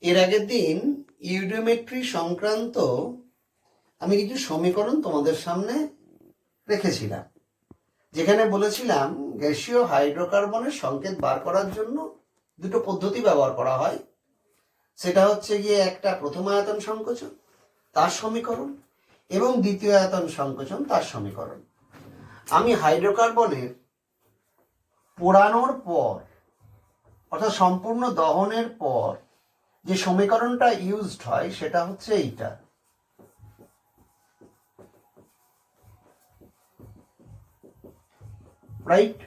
এর আগের দিন ইউডিওমেট্রি সংক্রান্ত আমি কিছু সমীকরণ তোমাদের সামনে রেখেছিলাম, যেখানে বলেছিলাম গ্যাসীয় হাইড্রোকার্বনের সংকেত বার করার জন্য দুটো পদ্ধতি ব্যবহার করা হয়। সেটা হচ্ছে গিয়ে একটা প্রথম আয়তন সংকোচন তার সমীকরণ এবং দ্বিতীয় আয়তন সংকোচন তার সমীকরণ। আমি হাইড্রোকার্বনের পোড়ানোর পর অর্থাৎ সম্পূর্ণ দহনের পর যে সমীকরণটা ইউজড হয় সেটা হচ্ছে এইটা। রাইট?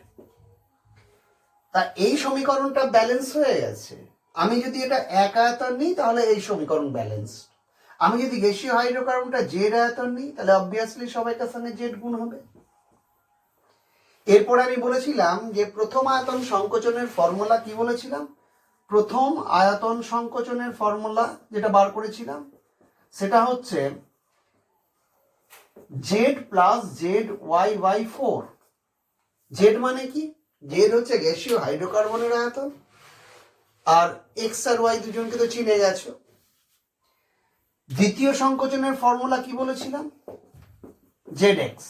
তা এই সমীকরণটা ব্যালেন্স হয়ে গেছে। আমি যদি এটা এক আয়তন নিই তাহলে এই সমীকরণ ব্যালেন্স। আমি যদি গ্যাসীয় হাইড্রোকার্বনটা জেড আয়তন নিই তাহলে অবভিয়াসলি সবাইকার সঙ্গে জেড গুণ হবে। এরপর আমি বলেছিলাম যে প্রথম আয়তন সংকোচনের ফর্মুলা কি বলেছিলাম? প্রথম আয়তন সংকোচনের ফর্মুলা যেটা বার করেছিলাম সেটা হচ্ছে Z plus Z Y by 4। Z মানে কি? জেড হচ্ছে গ্যাসীয় হাইড্রোকার্বনের আয়তন, আর এক্স আর ওয়াই দুজনকে তো চিনে গেছো। দ্বিতীয় সংকোচনের ফর্মুলা কি বলেছিলাম? Z x.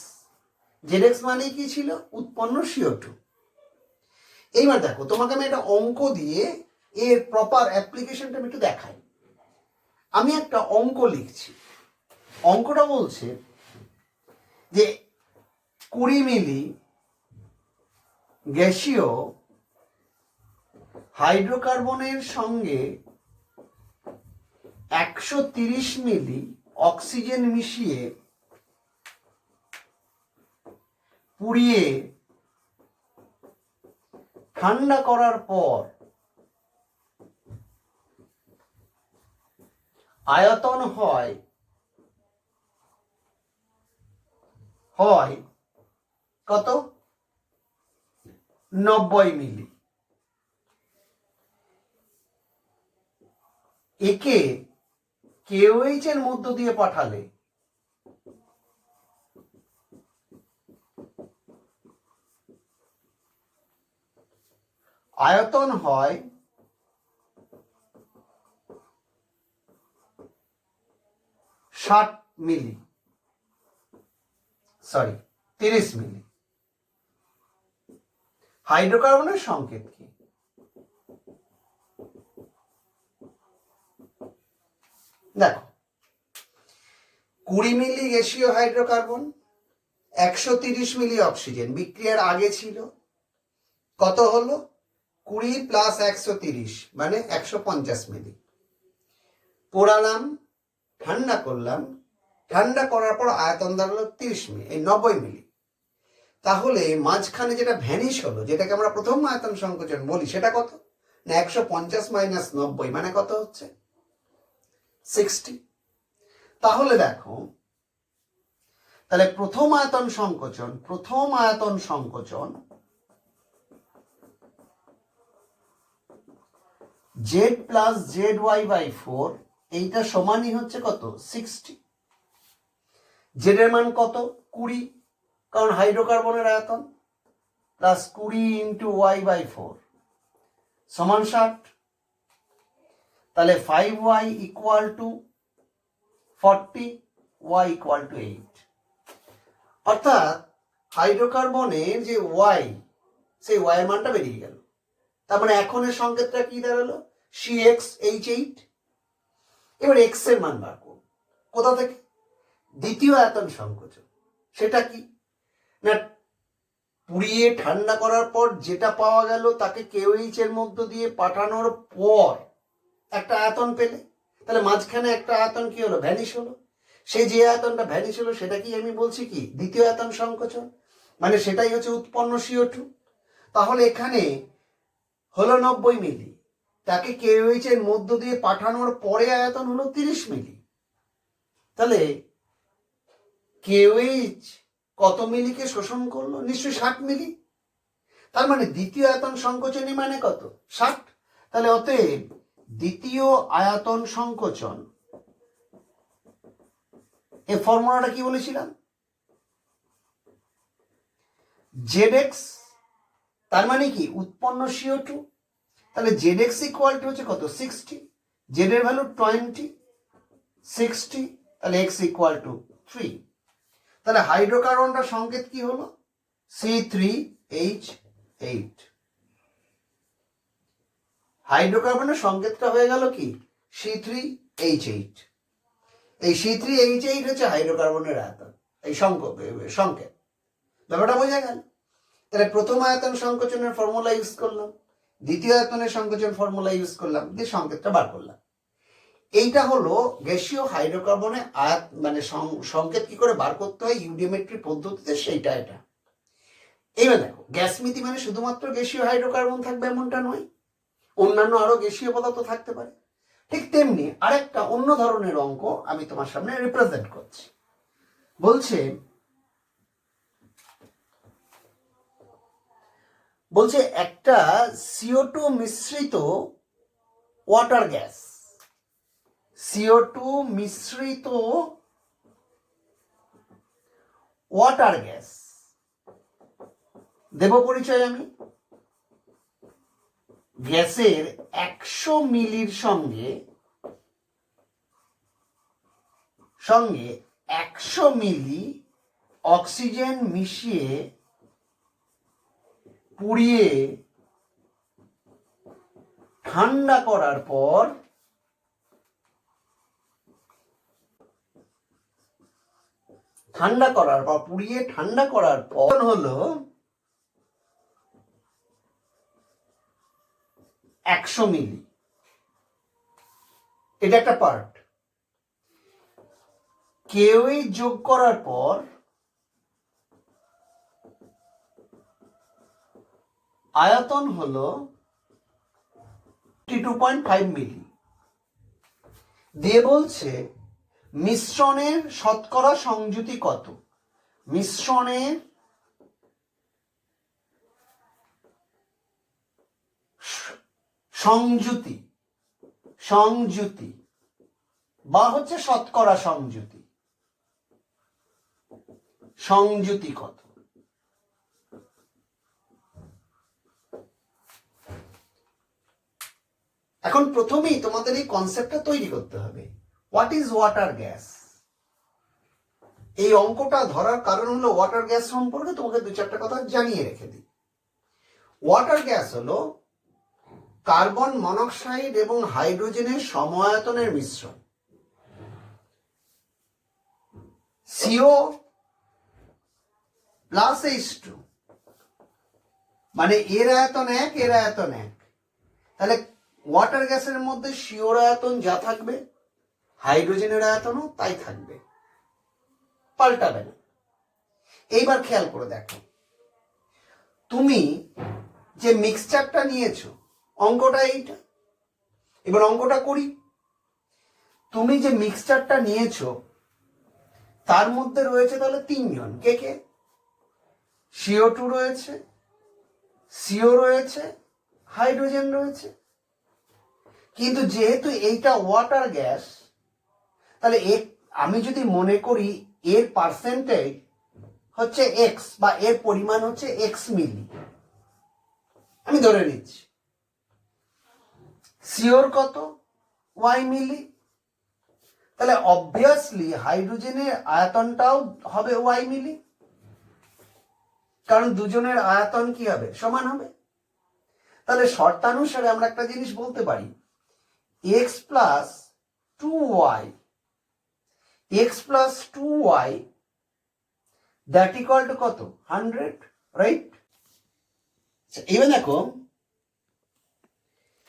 জেড এক্স মানে কি ছিল? উৎপন্ন CO2। এইবার দেখো, তোমাকে আমি একটা অঙ্ক দিয়ে এর প্রপার অ্যাপ্লিকেশনটা আমি একটু দেখাই। আমি একটা অঙ্ক লিখছি। অঙ্কটা বলছে যে 20 মিলি গ্যাসীয় হাইড্রোকার্বনের সঙ্গে 130 মিলি অক্সিজেন মিশিয়ে পুড়িয়ে ঠান্ডা করার পর আয়তন হয় কত? 90 মিলি। একে KOH এর মধ্য দিয়ে পাঠালে আয়তন হয় 60 মিলি, সরি 30 মিলি। হাইড্রোকার্বনের সংকেত কি? দেখো, 20 মিলি গ্যাসীয় হাইড্রোকার্বন, 130 মিলি অক্সিজেন বিক্রিয়ার আগে ছিল। কত হলো? 20 প্লাস 130 মানে 150 মিলি। পোড়ালাম, ঠান্ডা করলাম, ঠান্ডা করার পর আয়তন দাঁড়ালো 30 মিলি, এই 90 মিলি। তাহলে মাঝখানে যেটা ভ্যানিশ হলো, যেটাকে আমরা প্রথম আয়তন সংকোচন বলি, সেটা কত? না 150 মাইনাস 90 মানে কত হচ্ছে? 60। তাহলে দেখো, তাহলে প্রথম আয়তন সংকোচন Z plus Z Y by 4, এইটা সমানই হচ্ছে কত? 60। জেড এর মান কত? 20, কারণ হাইড্রোকার্বনের আয়তন, প্লাস 20 ইন্টু ওয়াই বাই 4 সমান 60। তাহলে 5y equal to 40, y equal to 8। অর্থাৎ হাইড্রোকার্বনের যে y, সেই y এর মানটা বেরিয়ে গেল। তার মানে এখন এর সংকেতটা কি দাঁড়ালো? CxH8। এবার x এর মান বার করব। কোথা থেকে? দ্বিতীয় আয়তন সংকোচন। সেটা কি? না, পুড়িয়ে ঠান্ডা করার পর যেটা পাওয়া গেল তাকে KOH এর মধ্য দিয়ে পাঠানোর পর একটা আয়তন পেলে, তাহলে মাঝখানে একটা আয়তন কি হলো? ভ্যানিশ হলো। সেই যে আয়তনটা ভ্যানিশ হলো সেটা কি আমি বলছি কি? দ্বিতীয় আয়তন সংকোচন, মানে সেটাই হচ্ছে উৎপন্ন CO2। তাহলে এখানে হলো 90 মিলি, তাকে KOH এর মধ্য দিয়ে পাঠানোর পরে আয়তন হলো 30 মিলি। তাহলে KOH কত মিলিকে শোষণ করলো? নিশ্চয়ই 60 মিলি। তার মানে দ্বিতীয় আয়তন সংকোচনই মানে কত? 60। তাহলে অতএব দ্বিতীয় আয়তন সংকোচন এই ফর্মুলাটা কি বলেছিলাম? ZX, তার মানে কি? উৎপন্ন CO2। তাহলে ZX ইকুয়াল টু হচ্ছে কত? 60। জেড এর ভ্যালু 20, 60, তাহলে x ইকুয়াল টু 3। তাহলে হাইড্রোকার্বনটার সংকেত কি হলো? C3H8। হাইড্রোকার্বনের সংকেতটা হয়ে গেল কি? C3H8। এই C3H8 হচ্ছে হাইড্রোকার্বনের আয়তন, এই সংকেত। ব্যাপারটা বোঝা গেল? তাহলে প্রথম আয়তন সংকোচনের ফর্মুলা ইউজ করলাম, দ্বিতীয় আয়তনের সংকোচন ফর্মুলা ইউজ করলাম, দিয়ে সংকেতটা বার করলাম। এইটা হলো গ্যাসীয় হাইড্রোকার্বনে মানে সংকেত কি করে বার করতে হয় ইউডিওমেট্রি পদ্ধতিতে, সেইটা এটা। এইবার দেখো, গ্যাসমিতি মানে শুধুমাত্র গ্যাসীয় হাইড্রোকার্বন থাকবে এমনটা নয়, অন্যান্য আরো গ্যাসীয় পদার্থ থাকতে পারে। ঠিক তেমনি আরেকটা অন্য ধরনের অঙ্ক আমি তোমার সামনে রিপ্রেজেন্ট করছি। বলছে একটা CO2 মিশ্রিত ওয়াটার গ্যাস, CO2 মিশ্রিত ওয়াটার গ্যাস দেব পরিচয় আমি। গ্যাসের 100 মিলির সঙ্গে 100 মিলি অক্সিজেন মিশিয়ে পুড়িয়ে ঠান্ডা করার পর পুড়িয়ে ঠান্ডা করার পর হলো 100 মিলি। এটা একটা পার্ট। কেউই যোগ করার পর আয়তন হলো 2.5 মিলি। দিয়ে বলছে মিশ্রণের শতকরা সংযুতি কত? মিশ্রণের সংযুতি বা হচ্ছে শতকরা সংযুতি কত? এখন প্রথমেই তোমাদের এই কনসেপ্টটা তৈরি করতে হবে, হোয়াট ইজ ওয়াটার গ্যাস। এই অঙ্কটা ধরার কারণ হলো ওয়াটার গ্যাস সম্পর্কে তোমাকে দু চারটা কথা জানিয়ে রেখে দিই। ওয়াটার গ্যাস হলো কার্বন মনোক্সাইড এবং হাইড্রোজেনের সমায়তনের মিশ্রণ। CO প্লাস H2 মানে এর আয়তন 1, এর আয়তন 1। তাহলে ওয়াটার গ্যাসের মধ্যে CO আয়তন যা থাকবে, হাইড্রোজেনের আয়তনও তাই থাকবে, পাল্টাবে না। এইবার খেয়াল করে দেখো, তুমি যে মিক্সচারটা নিয়েছো, অঙ্কটা এইটা। এবার অঙ্কটা করি। তুমি যে মিক্সচারটা নিয়েছো তার মধ্যে রয়েছে তাহলে 3 জন। কে কে? CO2 রয়েছে, CO রয়েছে, হাইড্রোজেন রয়েছে। কিন্তু যেহেতু এইটা ওয়াটার গ্যাস, তাহলে আমি যদি মনে করি এর পার্সেন্টেজ হচ্ছে x বা এর পরিমাণ হচ্ছে x মিলি, আমি ধরে নিচ্ছি। সিওর কত? y মিলি। তাহলে অবভিয়াসলি হাইড্রোজেনের আয়তনটাও হবে y মিলি, কারণ দুজনের আয়তন কি হবে? সমান হবে। তাহলে শর্তানুসারে আমরা একটা জিনিস বলতে পারি, x plus 2y that equal to কত? 100, রাইট? এবার দেখো,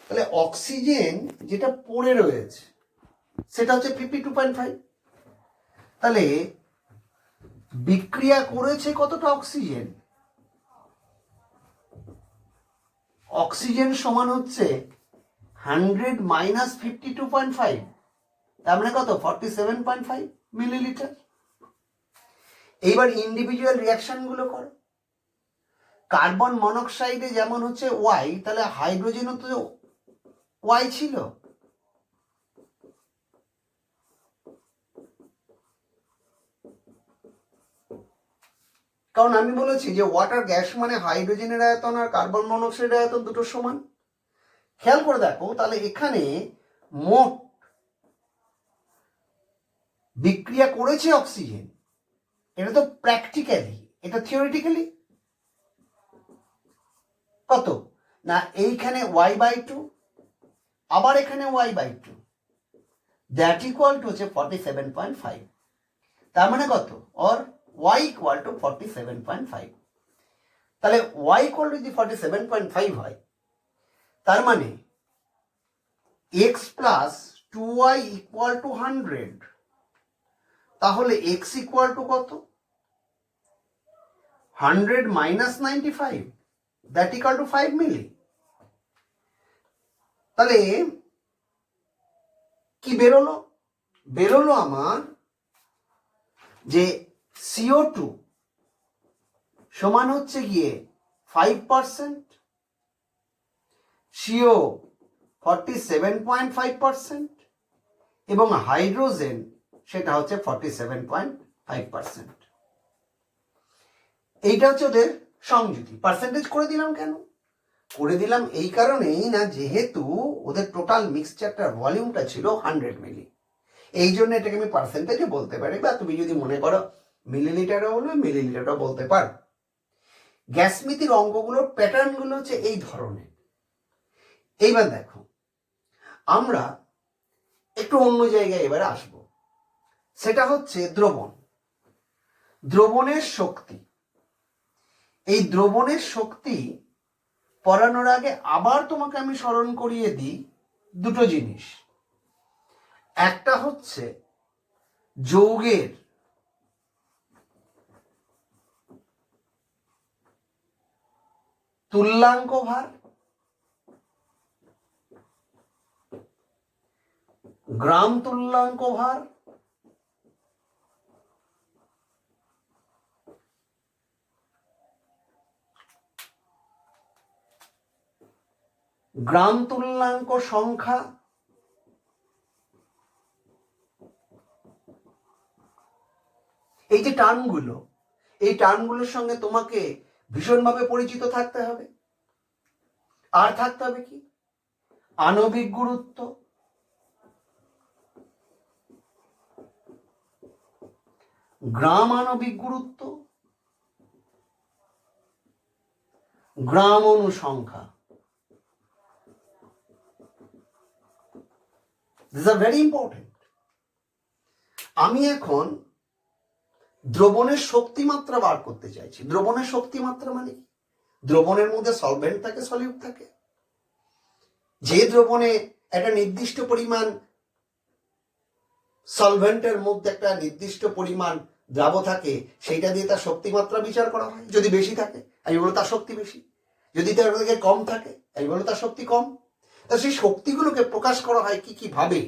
তাহলে অক্সিজেন যেটা পড়ে রয়েছে সেটা হচ্ছে 52.5। তাহলে বিক্রিয়া করেছে কতটা অক্সিজেন? অক্সিজেন সমান হচ্ছে 100 মাইনাস 52.5, তার মানে কত? 47.5 মিলিলিটার। এইবার ইন্ডিভিজুয়াল রিয়াকশন গুলো করো। কার্বন মনোক্সাইডে যেমন হচ্ছে y, তাহলে হাইড্রোজেনও তো y ছিল। কারণ আমি বলেছি যে ওয়াটার গ্যাস মানে হাইড্রোজেনের আয়তন আর কার্বন মনোক্সাইডের আয়তন দুটো সমান। খেয়াল করে দেখো, তাহলে এখানে মোট বিক্রিয়া করেছে অক্সিজেন, এটা তো প্র্যাকটিক্যালি, এটা থিওরিটিক্যালি কত না, এইখানে y/2, আবার এখানে y/2, দ্যাট ইকুয়াল টু হচ্ছে 47.5। তার মানে কত, অর y ইকুয়াল টু 47.5। তাহলে y ইকুয়াল টু যদি 47.5 হয়, তার মানে x plus 2y equal to 100। তাহলে x ইকুয়াল টু কত, 100 মাইনাস 95, দ্যাট ইকুয়াল টু 5 মিলি। তাহলে কি বেরোলো, বেরোলো আমার যে CO2 সমান হচ্ছে গিয়ে 5%, CO 47.5% এবং হাইড্রোজেন সেটা হচ্ছে 47.5%। এইটা হচ্ছে ওদের সংযুতি। পার্সেন্টেজ করে দিলাম কেন, করে দিলাম এই কারণেই না, যেহেতু ওদের টোটাল মিক্সচারটার ভলিউমটা ছিল 100 মিলি, এই জন্য এটাকে আমি পার্সেন্টেজে বলতে পারি, বা তুমি যদি মনে করো মিলিলিটারও বলবে, মিলিলিটারও বলতে পারো। গ্যাসমিতির অঙ্কগুলোর প্যাটার্নগুলো হচ্ছে এই ধরনের। এইবার দেখো, আমরা একটু অন্য জায়গায় এবারে আসব, সেটা হচ্ছে দ্রবণ, দ্রবণের শক্তি। এই দ্রবণের শক্তি পড়ানোর আগে আবার তোমাকে আমি স্মরণ করিয়ে দিই দুটো জিনিস। একটা হচ্ছে যৌগের তুল্যাঙ্ক ভার, গ্রাম তুল্যাঙ্ক ভার, গ্রাম তুল্যাঙ্ক সংখ্যা, এই যে টার্মগুলো, এই টার্মগুলোর সঙ্গে তোমাকে ভীষণভাবে পরিচিত থাকতে হবে। আর থাকতে হবে কি, আণবিক গুরুত্ব, গ্রাম আণবিক গুরুত্ব, গ্রাম অনুসংখ্যা। These are very important. আমি এখন দ্রবণের শক্তিমাত্রা বার করতে চাইছি। দ্রবণের শক্তিমাত্রা মানে কি, দ্রবণের মধ্যে সলভেন্ট থাকে, সলিউট থাকে। যে দ্রবণে একটা নির্দিষ্ট পরিমাণ সলভেন্টের মধ্যে একটা নির্দিষ্ট পরিমাণ দ্রাব থাকে, সেইটা দিয়ে তার শক্তিমাত্রা বিচার করা হয়। যদি বেশি থাকে আমি বলবো তার শক্তি বেশি, যদি তার থেকে কম থাকে আমি বলবো তার শক্তি কম। তা সেই শক্তিগুলোকে প্রকাশ করা হয় কি কি ভাবে,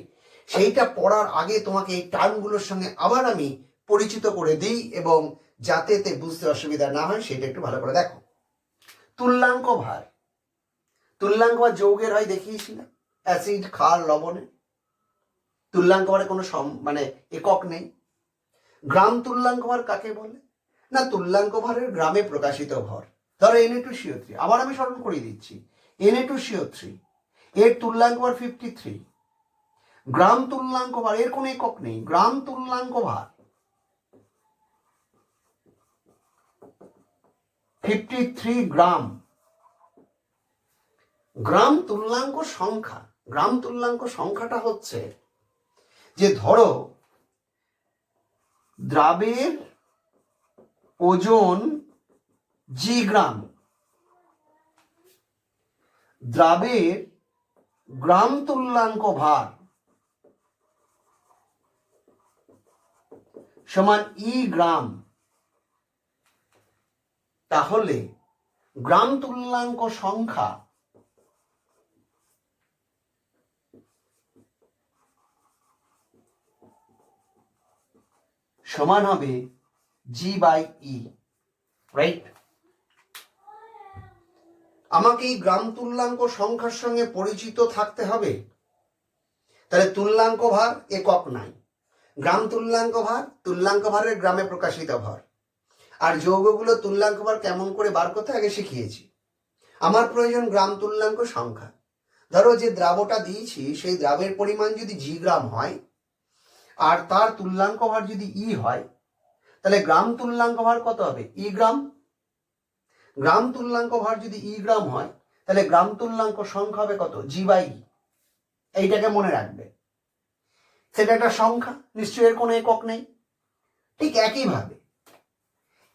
সেইটা পড়ার আগে তোমাকে এই টার্মগুলোর সঙ্গে আবার আমি পরিচিত করে দিই, এবং যাতে এতে বুঝতে অসুবিধা না হয় সেটা একটু ভালো করে দেখো। তুল্যাঙ্ক ভার, তুল্যাঙ্ক ভার যৌগের হয় দেখিয়েছিলাম, অ্যাসিড, ক্ষার, লবণে। তুল্যাঙ্ক ভারে কোনো মানে একক নেই। গ্রাম তুল্যাঙ্ক ভার কাকে বলে না, তুল্যাঙ্ক ভারের গ্রামে প্রকাশিত ভর। ধরো Na2CO3, আবার আমি স্মরণ করিয়ে দিচ্ছি, Na2CO3 এর তুল্যাঙ্ক ভার 53। গ্রাম তুল্যাঙ্ক ভার, এর কোনো একক নেই, গ্রাম তুল্যাঙ্ক ভার 53 গ্রাম। গ্রাম তুল্যাঙ্ক সংখ্যা, গ্রাম তুল্যাঙ্ক সংখ্যাটা হচ্ছে যে ধরো দ্রাবের ওজন g গ্রাম, দ্রাবের গ্রাম তুল্যাঙ্ক ভার সমান E গ্রাম। তাহলে গ্রাম তুল্যাঙ্ক সংখ্যা সমান হবে G/E, রাইট? আমাকে এই গ্রাম তুল্যাঙ্ক সংখ্যার সঙ্গে পরিচিত থাকতে হবে। তাহলে তুল্যাঙ্ক ভার একক নাই, গ্রাম তুল্যাঙ্ক ভার, তুল্যাঙ্ক ভারের গ্রামে প্রকাশিত ভর। আর যৌগগুলো তুল্যাঙ্ক ভার কেমন করে বার করতে আগে শিখিয়েছি। আমার প্রয়োজন গ্রাম তুল্যাঙ্ক সংখ্যা। ধরো যে দ্রাবটা দিয়েছি সেই দ্রাবের পরিমাণ যদি জি গ্রাম হয় আর তার তুল্যাঙ্ক ভার যদি ই হয়, তাহলে গ্রাম তুল্যাঙ্ক ভার কত হবে? ই গ্রাম। গ্রাম তুল্যাঙ্ক ভার যদি ই গ্রাম হয়, তাহলে গ্রাম তুল্যাঙ্ক সংখ্যা হবে কত? জি বাই ই। এইটাকে মনে রাখবে, সেটা একটা সংখ্যা, নিশ্চয়ই এর কোনো একক নেই। ঠিক একইভাবে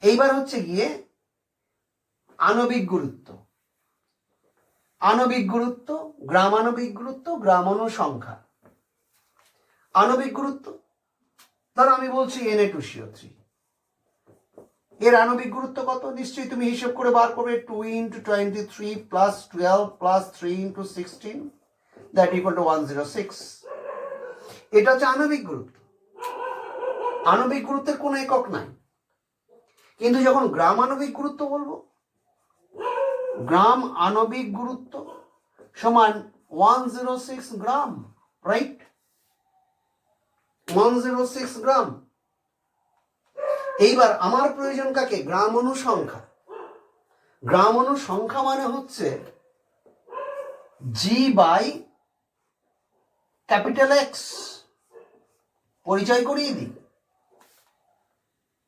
এইবার হচ্ছে গিয়ে আণবিক গুরুত্ব। আণবিক গুরুত্ব, গ্রাম আণবিক গুরুত্ব, গ্রাম অনুসংখ্যা। আণবিক গুরুত্ব ধরো আমি বলছি Na2CO3, এর আণবিক গুরুত্ব কত? নিশ্চয়ই তুমি হিসেব করে বার করবে, 2 × 23 + 12 + 3 × 16 দ্যাট ইকুয়াল টু 106। এটা হচ্ছে আণবিক গুরুত্ব। আণবিক গুরুত্বের কোনো একক নাই, কিন্তু যখন গ্রাম আণবিক গুরুত্ব বলবো, গ্রাম আণবিক গুরুত্ব সমান 106 গ্রাম, রাইট? 106 গ্রাম। এইবার আমার প্রয়োজন কাকে? গ্রাম অনুসংখ্যা। গ্রাম অনুসংখ্যা মানে হচ্ছে জি বাই ক্যাপিটাল এক্স। পরিচয় করিয়ে দিই,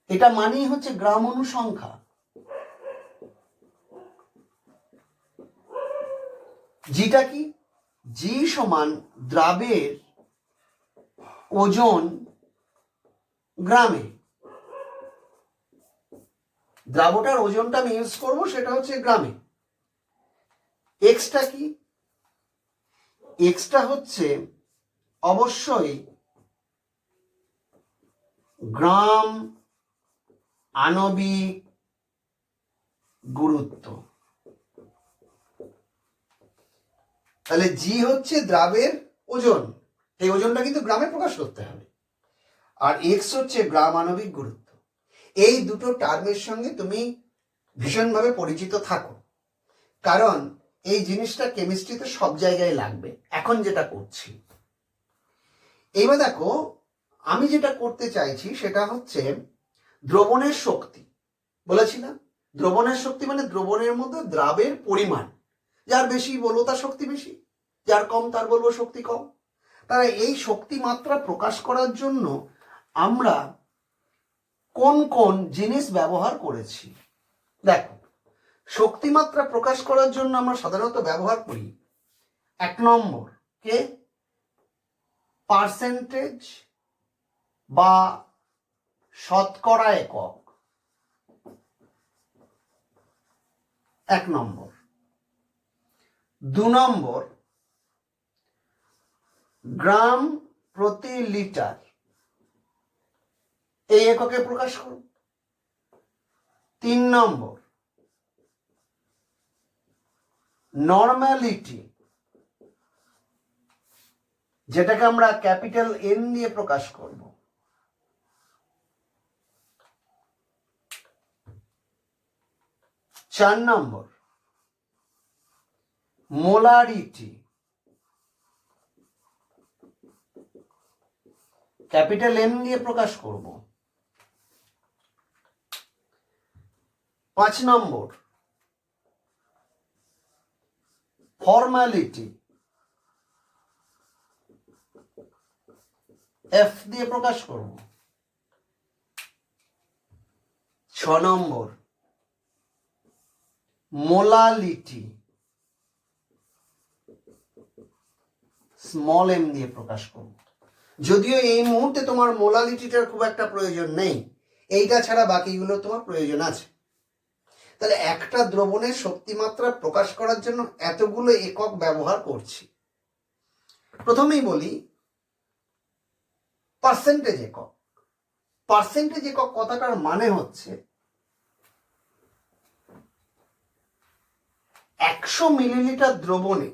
এটা মানেই হচ্ছে গ্রাম অনুসংখ্যা। জিটা কি? জি সমান দ্রাবের ওজন গ্রামে। দ্রাবটার ওজনটা আমি ইউজ করবো, সেটা হচ্ছে গ্রামে। এক্সটা কি? এক্সটা হচ্ছে অবশ্যই গ্রাম আণবিক গুরুত্ব। তাহলে জি হচ্ছে দ্রাবের ওজন, এই ওজনটা কিন্তু গ্রামে প্রকাশ করতে হবে। আর এক্স হচ্ছে গ্রাম আণবিক গুরুত্ব। এই দুটো টার্মের সঙ্গে তুমি ভীষণভাবে পরিচিত থাকো, কারণ এই জিনিসটা কেমিস্ট্রিতে সব জায়গায় লাগবে। এখন যেটা করছি, এইবার দেখো আমি যেটা করতে চাইছি সেটা হচ্ছে দ্রবণের শক্তি। বলেছিলাম দ্রবণের শক্তি মানে দ্রবণের মধ্যে দ্রাবের পরিমাণ, যার বেশি বলবো তার শক্তি বেশি, যার কম তার বলবো শক্তি কম। তারা এই শক্তি মাত্রা প্রকাশ করার জন্য আমরা কোন কোন জিনিস ব্যবহার করেছি। দেখো, শক্তিমাত্রা প্রকাশ করার জন্য আমরা সাধারণত ব্যবহার করি 1 নম্বর কে পার্সেন্টেজ বা শতকরা একক। 1 নম্বর। 2 নম্বর গ্রাম প্রতি লিটার, এই এককে প্রকাশ করুন। 3 নম্বর নর্মালিটি, যেটাকে আমরা ক্যাপিটাল এন দিয়ে প্রকাশ করব। 4 নম্বর মোলারিটি, ক্যাপিটাল এম দিয়ে প্রকাশ করব। 5 নম্বর ফর্মালিটি, এফ দিয়ে প্রকাশ করব। 6 নম্বর মোলালিটি, স্মল এম দিয়ে প্রকাশ করব। যদিও এই মুহূর্তে তোমার মোলালিটিটার খুব একটা প্রয়োজন নেই, এইটা ছাড়া বাকিগুলো তোমার প্রয়োজন আছে। তাহলে একটা দ্রবণের শক্তিমাত্রা প্রকাশ করার জন্য এতগুলো একক ব্যবহার করছি। প্রথমেই বলি পার্সেন্টেজ একক। পার্সেন্টেজ একক কথাটার মানে হচ্ছে 100 মিলিলিটার দ্রবণে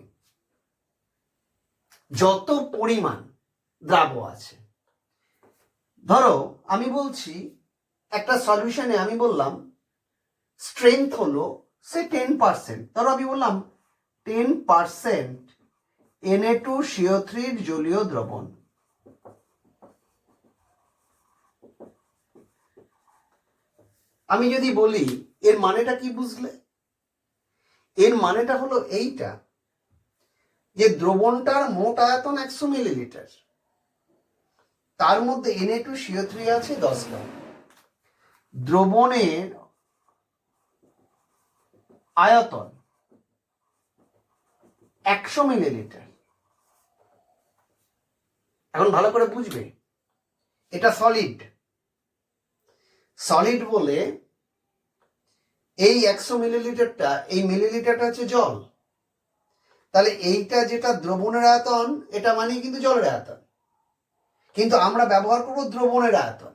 যত পরিমাণ দ্রাব্য আছে। ধরো আমি বলছি একটা সলিউশনে আমি বললাম স্ট্রেংথ হলো সে 10%। ধরো আমি বললাম 10% Na2CO3 জলীয় দ্রবণ। আমি যদি বলি এর মানেটা কি বুঝলে? এর মানেটা হলো এইটা, যে দ্রবণটার মোট আয়তন 100 মিলিলিটার, তার মধ্যে Na2CO3 আছে 10 গ্রাম। দ্রবণের আয়তন 100 মিলিলিটার। এখন ভালো করে বুঝবে, এটা সলিড। সলিড বলে এই 100 মিলিলিটারটা, এই মিলিলিটারটা হচ্ছে জল। তাহলে এইটা যেটা দ্রবণের আয়তন, এটা মানে কিন্তু জলের আয়তন, কিন্তু আমরা ব্যবহার করব দ্রবণের আয়তন।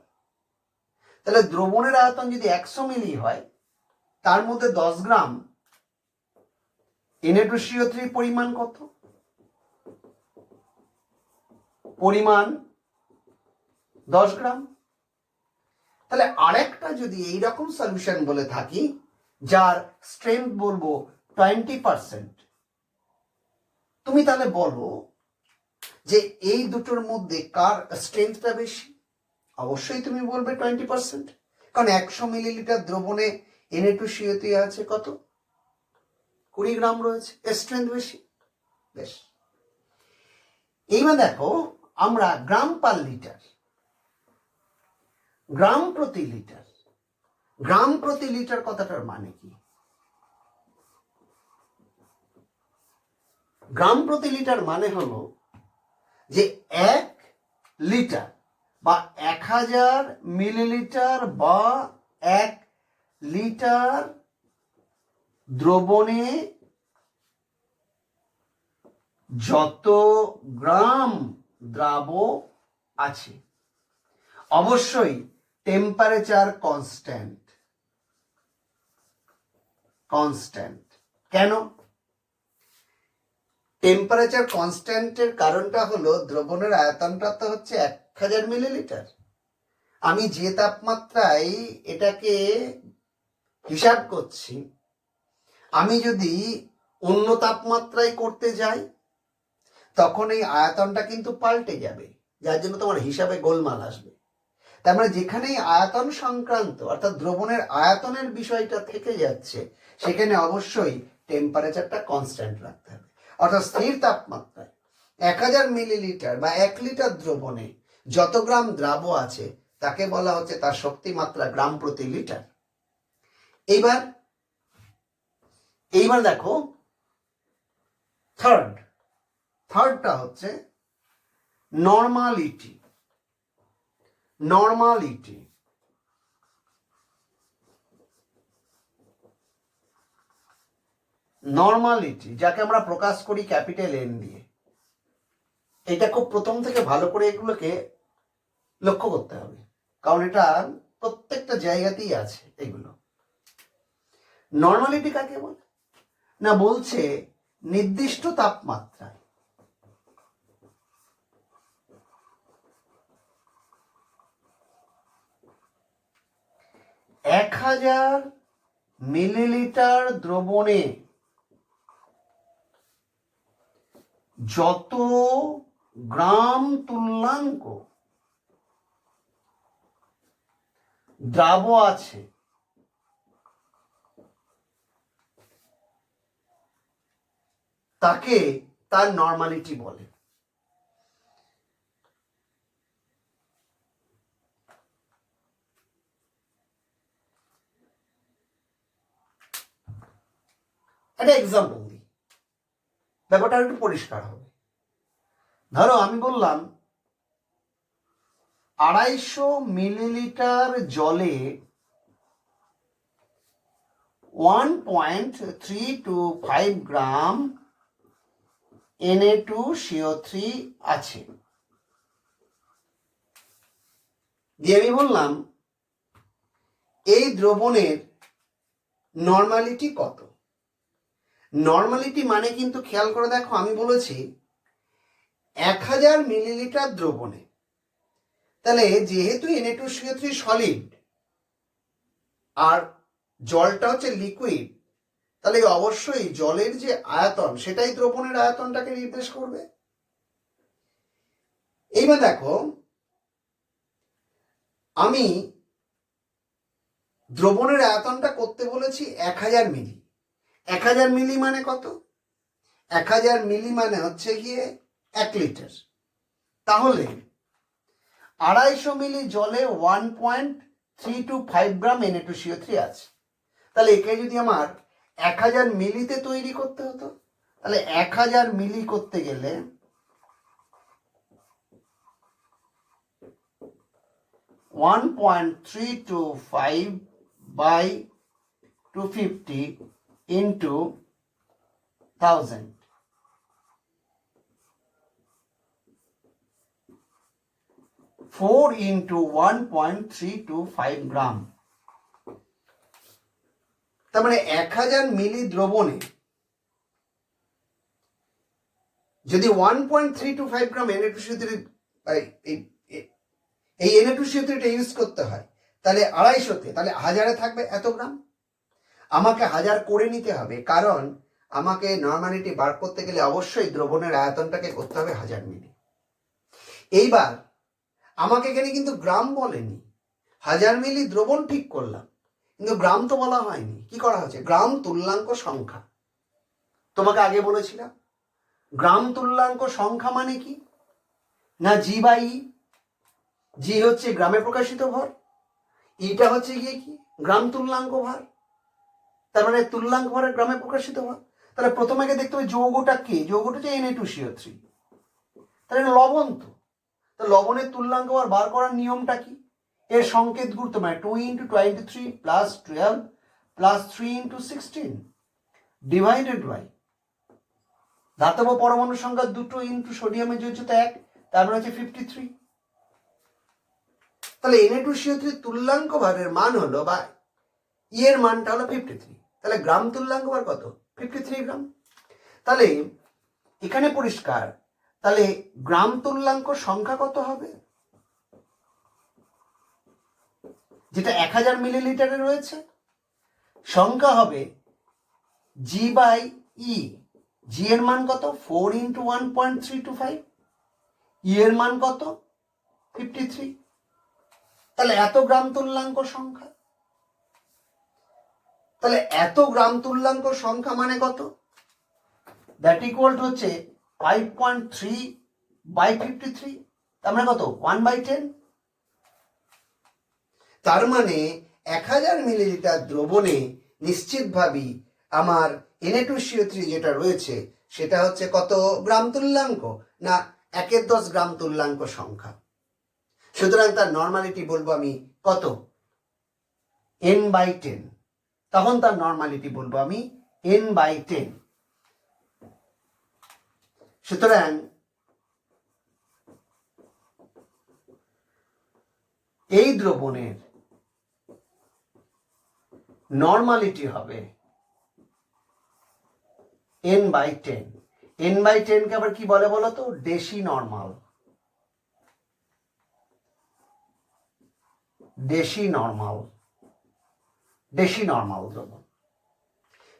তাহলে দ্রবণের আয়তন যদি 100 মিলি হয়, তার মধ্যে 10 গ্রাম Na2CO3 পরিমাণ কত? পরিমাণ 10 গ্রাম। তাহলে আরেকটা যদি এইরকম সলিউশন বলে থাকি যার স্ট্রেংথ বলবো 20%, তুমি তাহলে বলো যে এই দুটোর মধ্যে কার স্ট্রেংথটা বেশি? অবশ্যই তুমি বলবে 20%, কারণ 100 মিলিলিটার দ্রবণে Na2CO3 আছে কত? 20 গ্রাম রয়েছে, স্ট্রেংথ বেশি। বেশ, এইবার দেখো আমরা গ্রাম পার লিটার, গ্রাম প্রতি লিটার, গ্রাম প্রতি লিটার কথাটার মানে কি? গ্রাম প্রতি লিটার মানে হলো যে 1 লিটার বা 1000 মিলিলিটার বা 1 লিটার দ্রবণে যত গ্রাম দ্রাব আছে, অবশ্যই টেম্পারেচার কনস্ট্যান্ট। কনস্ট্যান্ট কেন? টেম্পারেচার কনস্ট্যান্টের কারণটা হলো দ্রবণের আয়তনটা তো হচ্ছে 1000 মিলিলিটার। আমি যে তাপমাত্রায় এটাকে হিসাব করছি, আমি যদি অন্য তাপমাত্রায় করতে যাই তখন এই আয়তনটা কিন্তু পাল্টে যাবে, যার জন্য তোমার হিসাবে গোলমাল আসবে। তার মানে যেখানেই আয়তন সংক্রান্ত অর্থাৎ দ্রবণের আয়তনের বিষয়টা থেকে যাচ্ছে, সেখানে অবশ্যই টেম্পারেচারটা কনস্ট্যান্ট রাখতে হবে। অর্থাৎ স্থির তাপমাত্রায় 1000 মিলিলিটার বা 1 লিটার দ্রবণে যত গ্রাম দ্রাব আছে তাকে বলা হচ্ছে তার শক্তিমাত্রা গ্রাম প্রতি লিটার। এইবার দেখো থার্ডটা হচ্ছে নর্মালিটি। নর্মালিটি নর্মালিটি যাকে আমরা প্রকাশ করি ক্যাপিটাল এন দিয়ে। এটা খুব প্রথম থেকে ভালো করে এগুলোকে লক্ষ্য করতে হবে, কারণ এটা প্রত্যেকটা জায়গাতেই আছে এগুলো। নর্মালিটি কাকে বলে? না, বলছে নির্দিষ্ট তাপমাত্রায় 1000 মিলিলিটার দ্রবণে যত গ্রাম তুল্যাঙ্ক দ্রাব আছে তাকে তার নর্মালিটি বলে। একটা এক্সাম্পল দিই, ব্যাপারটা একটু পরিষ্কার হবে। ধরো আমি বললাম 250 মিলিলিটার জলে 1.325 গ্রাম Na2CO3 আছে। দিয়ে আমি বললাম এই দ্রবণের নর্মালিটি কত? নর্মালিটি মানে কিন্তু খেয়াল করে দেখো, আমি বলেছি 1000 মিলিলিটার দ্রবণে, তাহলে যেহেতু Na2CO3 সলিড আর জলটা হচ্ছে লিকুইড, তাহলে অবশ্যই জলের যে আয়তন সেটাই দ্রবণের আয়তনটাকে নির্দেশ করবে। এইবার দেখো আমি দ্রবণের আয়তনটা করতে বলেছি 1000 মিলি। 1000 মিলি মানে কত? 1000 মিলি মানে হচ্ছে গিয়ে 1 লিটার। তাহলে 250 মিলি জলে 1.325 গ্রাম Na2CO3 আছে। তাহলে একে যদি আমার 1000 মিলিতে তৈরি করতে হতো, তাহলে 1000 মিলি করতে গেলে 1.325 by 250 into 1000, 4 into 1.325 গ্রাম। তার মানে 1000 মিলি দ্রবণে যদি 1.325 গ্রাম Na2CO3 এই Na2CO3টা ইউজ করতে হয়, তাহলে 250তে, তাহলে 1000-এ থাকবে এত গ্রাম। আমাকে 1000 করে নিতে হবে, কারণ আমাকে নর্মালিটি বার করতে গেলে অবশ্যই দ্রবণের আয়তনটাকে করতে হবে 1000 মিলি। এইবার আমাকে এখানে কিন্তু গ্রাম বলেনি, 1000 মিলি দ্রবণ ঠিক করলাম, কিন্তু গ্রাম তো বলা হয়নি। কি করা হচ্ছে? গ্রাম তুল্যাঙ্ক সংখ্যা। তোমাকে আগে বলেছিলাম গ্রাম তুল্যাঙ্ক সংখ্যা মানে কি না, জি/ই। জি হচ্ছে গ্রামে প্রকাশিত ভর, ইটা হচ্ছে গিয়ে কি গ্রাম তুল্যাঙ্ক ভর। তার মানে তুল্যাঙ্ক ভরের গ্রামে প্রকাশিত ভর। তাহলে প্রথমে দেখতে হবে যৌগটা কি, যৌগটা হচ্ছে Na2CO3। তাহলে লবণ তো, লবণের তুল্যাঙ্ক ভর বার করার নিয়মটা কি? এর সংকেত গুরুত্ব মানে 2 × 23 + 12 + 3 × 16 ডিভাইডেড বাই ধাতব পরমাণু সংখ্যা 2 ইন্টু সোডিয়ামের যোজ্যতা 1, তার মানে হচ্ছে 53। তাহলে Na2CO3 তুল্যাঙ্ক ভারের মান হলো, বা এর মানটা হলো 53। তাহলে গ্রাম তুল্যাঙ্ক ভার কত? 53 গ্রাম। তাহলে এখানে পরিষ্কার, তাহলে গ্রাম তুল্যাঙ্ক সংখ্যা কত হবে? যেটা 1000 মিলিলিটারে রয়েছে, সংখ্যা হবে জি/ই। জি এর মান কত? 4 × 1.325। ই এর মান কত? 53। তাহলে এত গ্রাম তুল্যাঙ্ক সংখ্যা। তাহলে এত গ্রাম তুল্যাঙ্ক সংখ্যা মানে কত? দ্যাট ইকুয়াল টু হচ্ছে 5.3/53। তার মানে কত? 1/10। তার মানে 1000 মিলিলিটার দ্রবণে নিশ্চিতভাবেই আমার Na2CO3 যেটা রয়েছে সেটা হচ্ছে কত গ্রাম তুল্যাঙ্ক, না 1/10 গ্রাম তুল্যাঙ্ক সংখ্যা। সুতরাং তার নর্মালিটি বলবো আমি কত? n/10। তখন তার নর্মালিটি বলবো আমি n/10। সুতরাং এই দ্রবণের নর্মালিটি হবে n/10। n/10 কে আবার কি বলে বলো তো? Deci normal. Deci normal, deci normal দ্রবণ।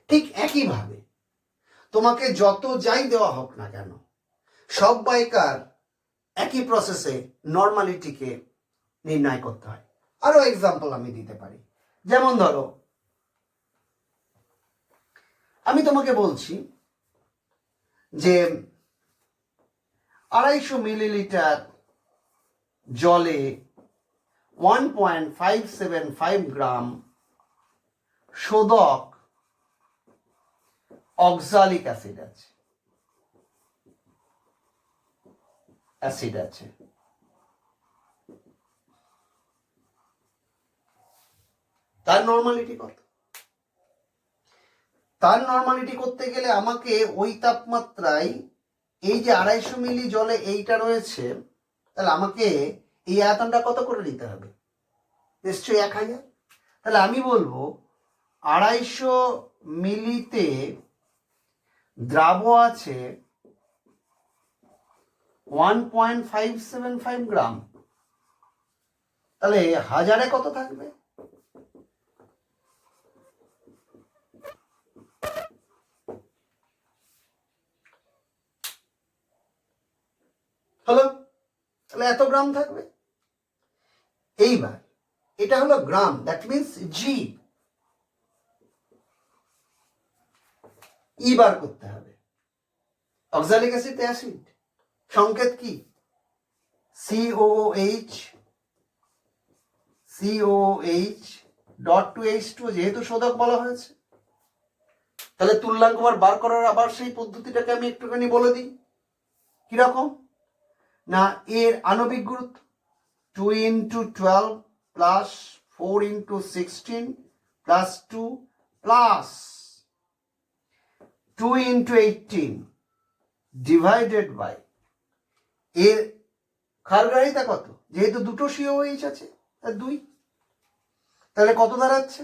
ঠিক একইভাবে তোমাকে যত যাই দেওয়া হোক না কেন, সবাইকার একই প্রসেসে নর্মালিটিকে নির্ণয় করতে হয়। আরো এক্সাম্পল আমি দিতে পারি। যেমন ধরো, আমি তোমাকে বলছি যে 250 মিলিলিটার জলে 1.575 গ্রাম শোধক অক্সালিক অ্যাসিড আছে। তার নর্মালিটি কত? তার নর্মালিটি করতে গেলে আমাকে ওই তাপমাত্রায় এই যে 250 মিলি জলে এইটা রয়েছে, তাহলে আমাকে এই আয়তনটা কত করে নিতে হবে? নিশ্চয়ই 1000। তাহলে আমি বলবো 250 মিলিতে দ্রাব আছে 1.575 গ্রাম। তাহলে 1000-এ কত থাকবে? হলো, তাহলে এত গ্রাম থাকবে। এইবার এটা হলো গ্রাম, দ্যাট মিনস জি। ই বার করতে হবে। অক্সালিক অ্যাসিড অ্যাসিড, সংকেত কি? COOH ডট টু H2, যেহেতু শোধক বলা হয়েছে। তাহলে তুল্যাঙ্ক ভার বার করার আবার সেই পদ্ধতিটাকে আমি একটুখানি বলে দিই। কিরকম না, এর আণবিক গুরুত্ব 2 × 12 plus 4 × 16 plus 2 plus 2 × 18 divided by এর ক্ষারগ্রাহিতা কত, যেহেতু দুটো COH আছে 2, তাহলে কত দাঁড়াচ্ছে?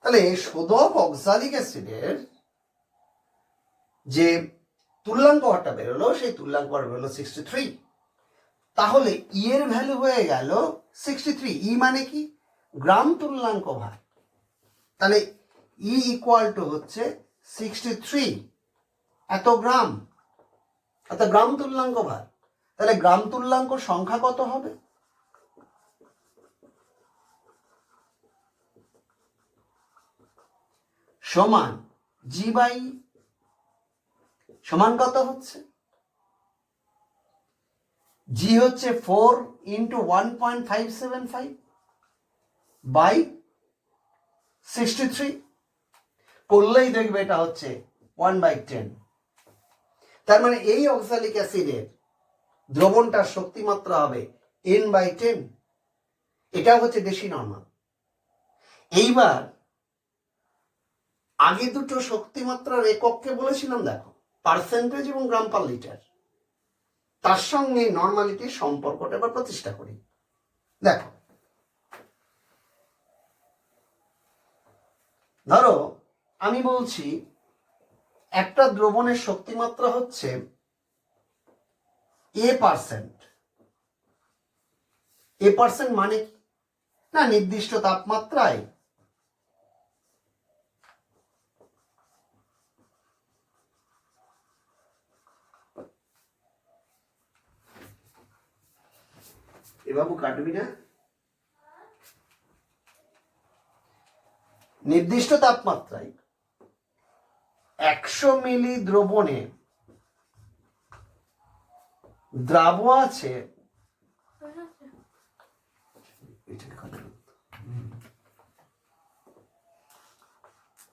তাহলে শোধক অক্সালিক অ্যাসিডের যে তুল্যাঙ্ক ভারটা বেরোলো, সেই তুল্যাঙ্ক ভার বেরোলো 63। তাহলে ই এর ভ্যালু হয়ে গেল 63। ই মানে কি? গ্রাম তুল্যাঙ্ক ভার। তাহলে ই ইকুয়াল টু হচ্ছে 63 এত গ্রাম, এত গ্রাম তুল্যাঙ্ক ভার। তাহলে গ্রাম তুল্যাঙ্ক সংখ্যা কত হবে? সমান G/E, সমান কত হচ্ছে? G হচ্ছে 4 × 1.575 বাই 63, করলেই দেখবে এটা হচ্ছে 1/10। তার মানে এই অক্সালিক অ্যাসিডের দ্রবণটার শক্তিমাত্রা হবে N/10। এটা হচ্ছে দেশি নরমাল। এইবার আগে দুটো শক্তিমাত্রার একককে বলেছিলাম, দেখো, পার্সেন্টেজ এবং গ্রাম পার লিটার। তার সঙ্গে নর্মালিটির সম্পর্কটা এবার প্রতিষ্ঠা করি। দেখো, ধরো আমি বলছি একটা দ্রবণের শক্তিমাত্রা হচ্ছে A%। A% মানে কি না, নির্দিষ্ট তাপমাত্রায় বাবু কাটবি না, নির্দিষ্ট তাপমাত্রায় 100 মিলি দ্রবণে দ্রাব আছে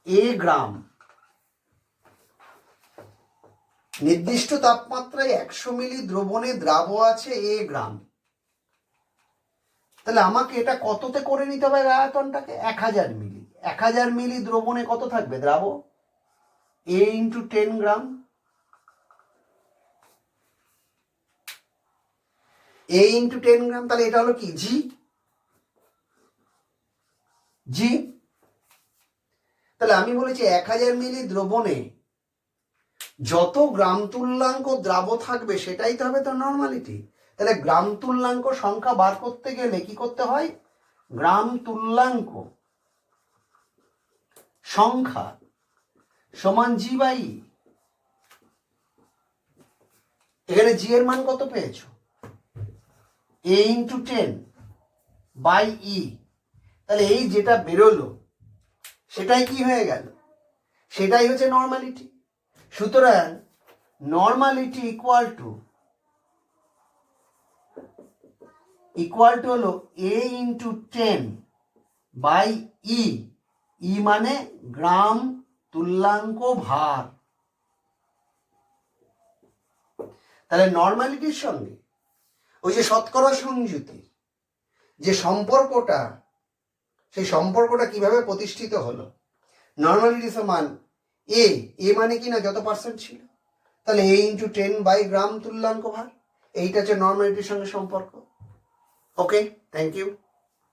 A গ্রাম। নির্দিষ্ট তাপমাত্রায় 100 মিলি দ্রবণে দ্রাব আছে A গ্রাম। তাহলে আমাকে এটা কততে করে নিতে হবে আয়তনটাকে? 1000 মিলি। 1000 মিলি দ্রবণে কত থাকবে দ্রাব? A × 10 gram. A × 10 গ্রাম। তাহলে এটা হলো কি? G। তাহলে আমি বলেছি 1000 মিলি দ্রবণে যত গ্রাম তুল্যাঙ্ক দ্রাব থাকবে সেটাই তো হবে তার নর্মালিটি। তাহলে গ্রাম তুল্যাঙ্ক সংখ্যা বার করতে গেলে কি করতে হয়? গ্রাম তুল্যাঙ্ক সংখ্যা সমান G/E। এখানে G এর মান কত পেয়েছো? A × 10/E। তাহলে এই যেটা বেরোলো সেটাই কি হয়ে গেল? সেটাই হচ্ছে নর্মালিটি। সুতরাং নর্মালিটি ইকুয়াল টু হলো A × 10/E। ই মানে গ্রাম তুল্যাঙ্ক ভার। তাহলে নর্মালিটির সঙ্গে ওই যে শতকরা সংযুতি যে সম্পর্কটা, সেই সম্পর্কটা কিভাবে প্রতিষ্ঠিত হলো? নর্মালিটি সমান এ মানে কি না যত পার্সেন্ট ছিল, তাহলে A × 10 গ্রাম তুল্যাঙ্ক ভার। এইটা হচ্ছে নর্মালিটির সঙ্গে সম্পর্ক। ওকে, থ্যাংক ইউ,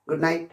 গুড নাইট।